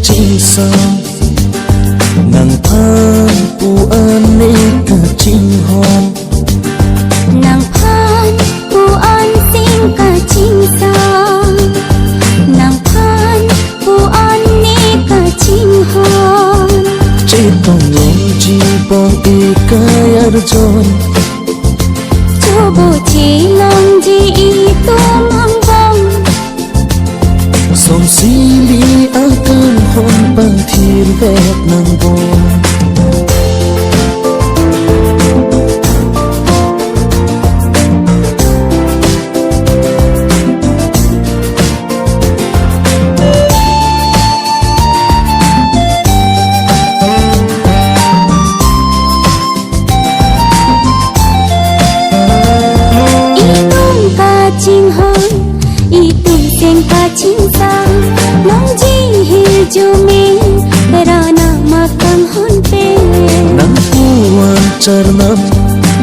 chinh sang nàng phan pu an nê cả chinh hòn nàng phan pu an xin cả chinh sang nàng phan pu an nê cả chinh hòn chế tông lòng chi bong y cái ar john cho bộ chỉ lòng gì tu mang vong song si li akan hon bang thir vet nang bon chinh hơn y tung sen ca chinh sang nong ji hi ju mi ra na ma kang hon pe nang puan charnam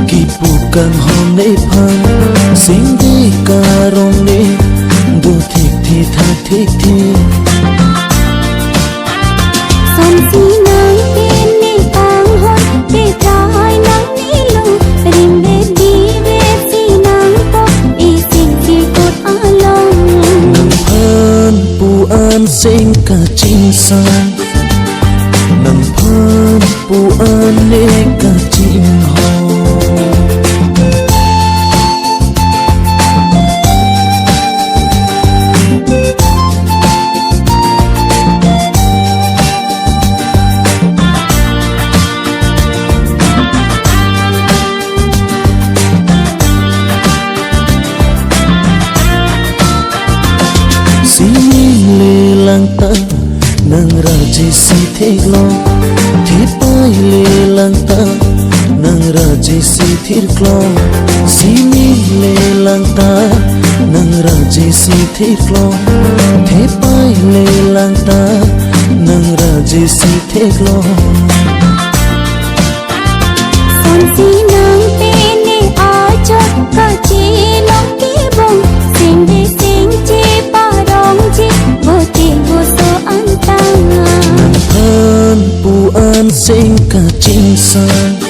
ki pukan hon ne phan sing di karong ne du thik thi tha thik thi son si nang pe ne kang hon pe trai nang ni lu rim be di be si nang po y sing si kot along nang phan pu an sing ka chinh sang nang phan pu an ne ka chinh hon si le lang ta nang raji si thek lo thi pai le lang ta nang raji si thir klo si le lang ta nang raji si thir klo thi pai le lang ta nang raji si thek lo son si nang pe ne a chot ka chi long ki bong sing de sing chi pa rong chi vô ti vô so an ta nang phan pu an sing ka chinh sang